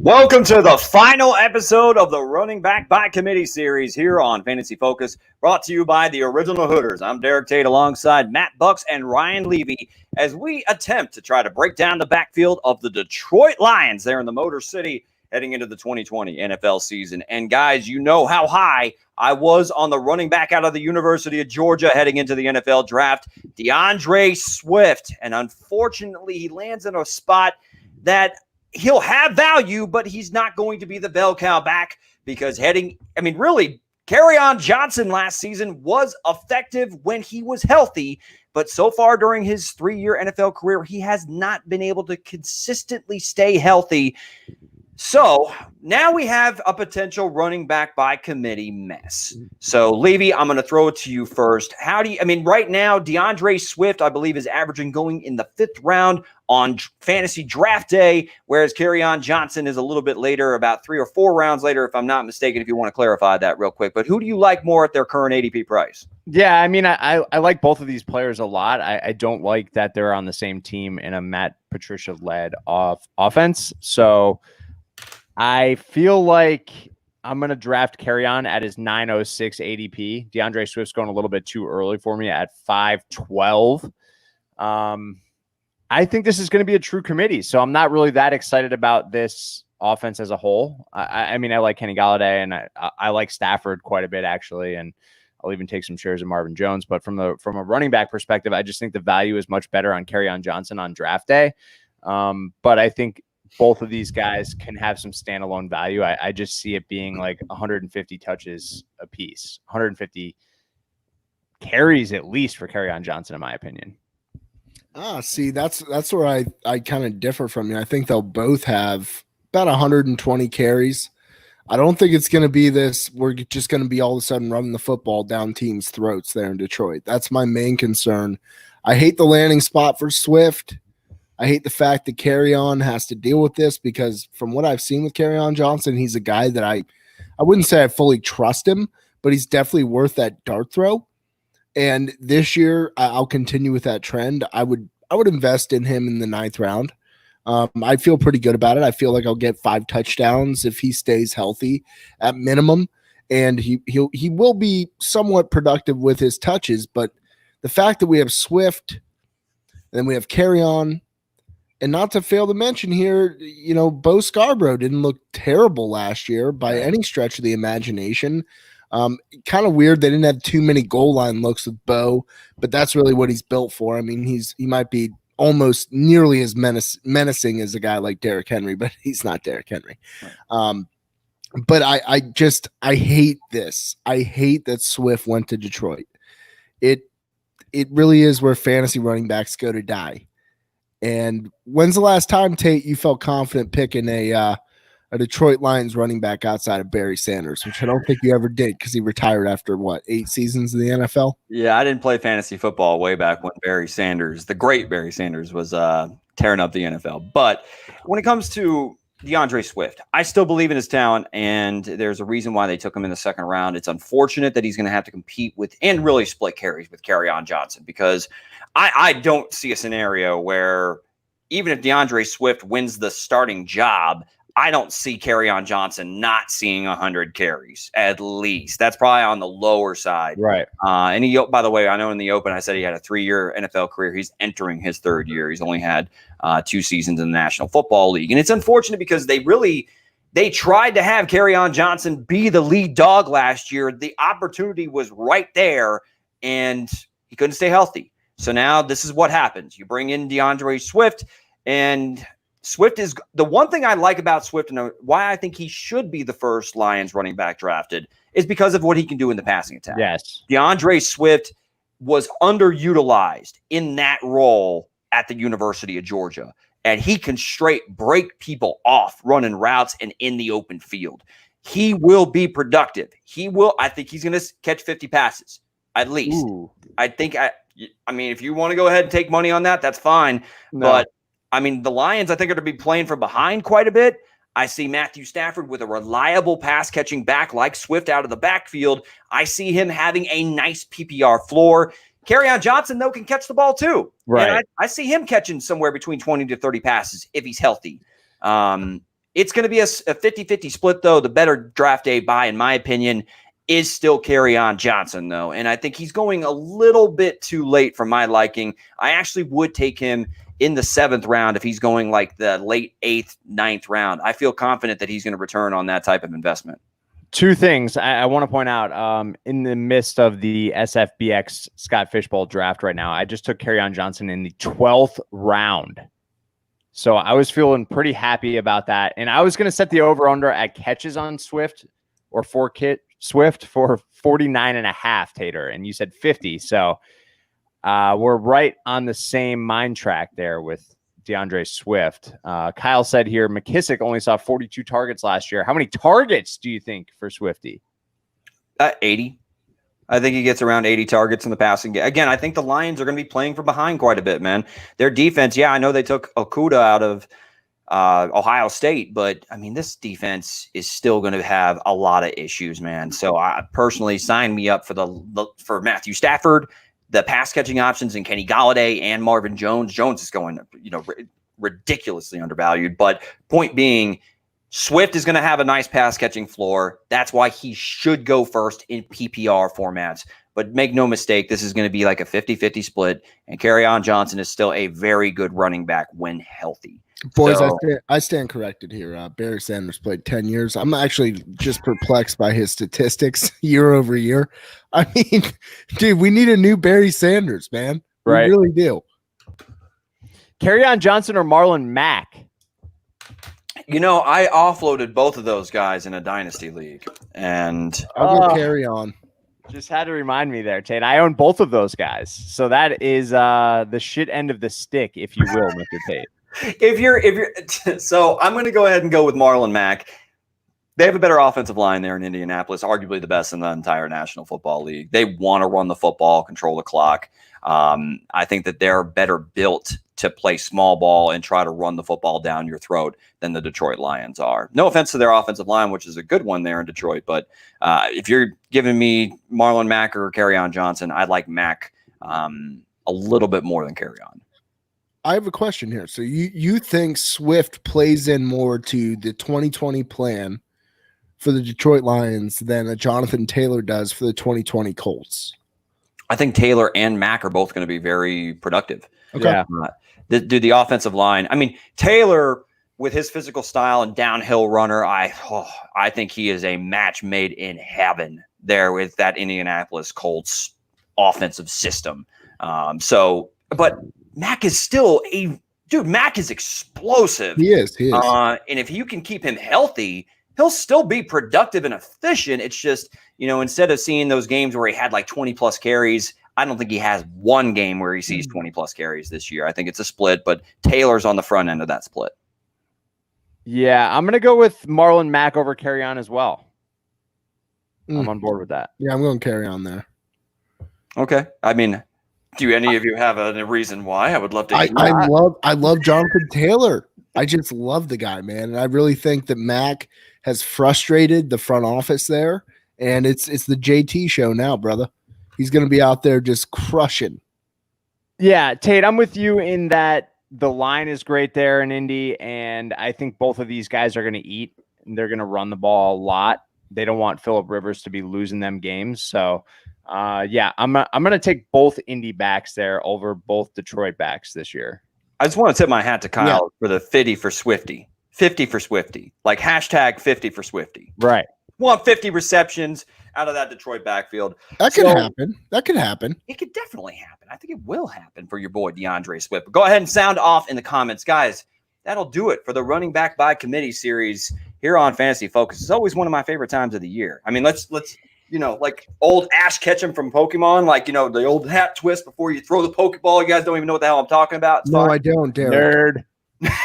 Welcome to the final episode of the Running Back by Committee series here on Fantasy Focus, brought to you by the Original Hooters. I'm Derek Tate alongside Matt Bucks and Ryan Levy as we attempt to try to break down the backfield of the Detroit Lions there in the Motor City heading into the 2020 NFL season. And guys, you know how high I was on the running back out of the University of Georgia heading into the NFL draft, Deandre Swift. And unfortunately, he lands in a spot that he'll have value, but he's not going to be the bell cow back because Kerryon Johnson last season was effective when he was healthy, but so far during his 3-year NFL career, he has not been able to consistently stay healthy. So now we have a potential running back by committee mess. So Levy, I'm going to throw it to you first. Right now, Deandre Swift, I believe, is averaging going in the 5th round on fantasy draft day, whereas Kerryon Johnson is a little bit later, about 3 or 4 rounds later, if I'm not mistaken, if you want to clarify that real quick. But who do you like more at their current ADP price? Yeah, I like both of these players a lot. I don't like that they're on the same team in a Matt Patricia-led offense. So I feel like I'm going to draft Kerryon at his 906 ADP. Deandre Swift's going a little bit too early for me at 512. I think this is going to be a true committee, so I'm not really that excited about this offense as a whole. I like Kenny Golladay, and I like Stafford quite a bit, actually, and I'll even take some shares of Marvin Jones. But from a running back perspective, I just think the value is much better on Kerryon Johnson on draft day. But I think both of these guys can have some standalone value. I just see it being like 150 touches a piece, 150 carries at least for Kerryon Johnson, in my opinion. See, that's where I kind of differ from you. I think they'll both have about 120 carries. I don't think it's going to be this. We're just going to be all of a sudden running the football down teams' throats there in Detroit. That's my main concern. I hate the landing spot for Swift. I hate the fact that Kerryon has to deal with this because from what I've seen with Kerryon Johnson, he's a guy that I wouldn't say I fully trust him, but he's definitely worth that dart throw. And this year, I'll continue with that trend. I would invest in him in the 9th round. I feel pretty good about it. I feel like I'll get 5 touchdowns if he stays healthy at minimum, and he will be somewhat productive with his touches. But the fact that we have Swift, and then we have Kerryon, and not to fail to mention here, Bo Scarborough didn't look terrible last year by any stretch of the imagination. Kind of weird they didn't have too many goal line looks with Bo, but that's really what he's built for. I mean, he might be almost nearly as menacing as a guy like Derrick Henry, but he's not Derrick Henry. But I hate this. I hate that Swift went to Detroit. It really is where fantasy running backs go to die. And when's the last time, Tate, you felt confident picking a Detroit Lions running back outside of Barry Sanders, which I don't think you ever did because he retired after, 8 seasons in the NFL? Yeah, I didn't play fantasy football way back when the great Barry Sanders, was tearing up the NFL. But when it comes to Deandre Swift, I still believe in his talent, and there's a reason why they took him in the 2nd round. It's unfortunate that he's going to have to compete with and really split carries with Kerryon Johnson because I don't see a scenario where even if Deandre Swift wins the starting job, I don't see Kerryon Johnson not seeing 100 carries at least. That's probably on the lower side. Right. And he, by the way, I know in the open I said he had a 3-year NFL career. He's entering his 3rd year. He's only had 2 seasons in the National Football League. And it's unfortunate because they tried to have Kerryon Johnson be the lead dog last year. The opportunity was right there, and he couldn't stay healthy. So now this is what happens. You bring in Deandre Swift, and Swift is the one thing I like about Swift and why I think he should be the first Lions running back drafted is because of what he can do in the passing attack. Yes. Deandre Swift was underutilized in that role at the University of Georgia, and he can straight break people off running routes and in the open field. He will be productive. I think he's going to catch 50 passes at least. Ooh. If you want to go ahead and take money on that, that's fine. No. But the Lions, I think, are going to be playing from behind quite a bit. I see Matthew Stafford with a reliable pass-catching back like Swift out of the backfield. I see him having a nice PPR floor. Kerryon Johnson, though, can catch the ball too. Right. And I see him catching somewhere between 20 to 30 passes if he's healthy. It's going to be a 50-50 split, though. The better draft day buy, in my opinion, is still Kerryon Johnson, though. And I think he's going a little bit too late for my liking. I actually would take him in the 7th round if he's going like the late 8th, 9th round. I feel confident that he's going to return on that type of investment. Two things I want to point out in the midst of the SFBX Scott Fishbowl draft right now. I just took Kerryon Johnson in the 12th round. So I was feeling pretty happy about that. And I was going to set the over-under at catches on Swift or Swift for 49.5, Tater. And you said 50. So we're right on the same mind track there with Deandre Swift. Kyle said here, McKissick only saw 42 targets last year. How many targets do you think for Swifty? 80. I think he gets around 80 targets in the passing game. Again, I think the Lions are going to be playing from behind quite a bit, man. Their defense, I know they took Okudah out of Ohio State, but I mean, this defense is still going to have a lot of issues, man. So I personally sign me up for Matthew Stafford, the pass catching options in Kenny Golladay and Marvin Jones. Jones is going, ridiculously undervalued. But point being, Swift is going to have a nice pass catching floor. That's why he should go first in PPR formats. But make no mistake, this is going to be like a 50-50 split. And Kerryon Johnson is still a very good running back when healthy. Boys, I stand corrected here. Barry Sanders played 10 years. I'm actually just perplexed by his statistics year over year. I mean, dude, we need a new Barry Sanders, man. We really do. Kerryon Johnson or Marlon Mac? I offloaded both of those guys in a dynasty league, and I'll go Kerryon. Just had to remind me there, Tate. I own both of those guys, so that is the shit end of the stick, if you will, Mr. Tate. If you're so, I'm going to go ahead and go with Marlon Mac. They have a better offensive line there in Indianapolis, arguably the best in the entire National Football League. They want to run the football, control the clock. I think that they're better built to play small ball and try to run the football down your throat than the Detroit Lions are. No offense to their offensive line, which is a good one there in Detroit, but if you're giving me Marlon Mac or Kerryon Johnson, I like Mac a little bit more than Kerryon. I have a question here. So you think Swift plays in more to the 2020 plan for the Detroit Lions than a Jonathan Taylor does for the 2020 Colts? I think Taylor and Mac are both going to be very productive. Okay. Yeah. The offensive line. I mean, Taylor, with his physical style and downhill runner, I think he is a match made in heaven there with that Indianapolis Colts offensive system. But Mac is still Mac is explosive. He is. And if you can keep him healthy, he'll still be productive and efficient. It's just, instead of seeing those games where he had like 20 plus carries, I don't think he has one game where he sees 20 plus carries this year. I think it's a split, but Taylor's on the front end of that split. Yeah, I'm going to go with Marlon Mac over Kerryon as well. I'm on board with that. Yeah, I'm going to Kerryon there. Okay. I mean, do any of you have a reason why? I would love to hear. I love Jonathan Taylor. I just love the guy, man. And I really think that Mac has frustrated the front office there. And it's the JT show now, brother. He's going to be out there just crushing. Yeah, Tate, I'm with you in that the line is great there in Indy, and I think both of these guys are going to eat, and they're going to run the ball a lot. They don't want Phillip Rivers to be losing them games. So, I'm going to take both Indy backs there over both Detroit backs this year. I just want to tip my hat to Kyle for the 50 for Swifty. 50 for Swifty. Like hashtag 50 for Swifty. Right. Want 50 receptions out of that Detroit backfield. That could happen. That could happen. It could definitely happen. I think it will happen for your boy Deandre Swift. But go ahead and sound off in the comments. Guys, that'll do it for the Running Back by Committee series here on Fantasy Focus. It's always one of my favorite times of the year. I mean, let's like old Ash Ketchum from Pokemon, the old hat twist before you throw the Pokeball. You guys don't even know what the hell I'm talking about. No, I don't, Derek. Nerd.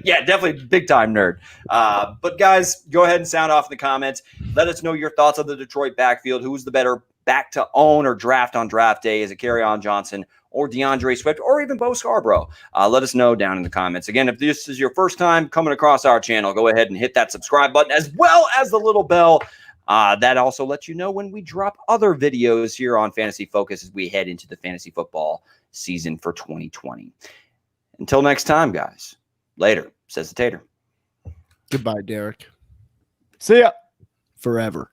Yeah, definitely big time nerd. But guys, go ahead and sound off in the comments. Let us know your thoughts on the Detroit backfield. Who's the better back to own or draft on draft day? Is it Kerryon Johnson or Deandre Swift or even Bo Scarborough? Let us know down in the comments. Again, if this is your first time coming across our channel, go ahead and hit that subscribe button as well as the little bell. That also lets you know when we drop other videos here on Fantasy Focus as we head into the fantasy football season for 2020. Until next time, guys. Later, says the Tater. Goodbye, Derek. See ya. Forever.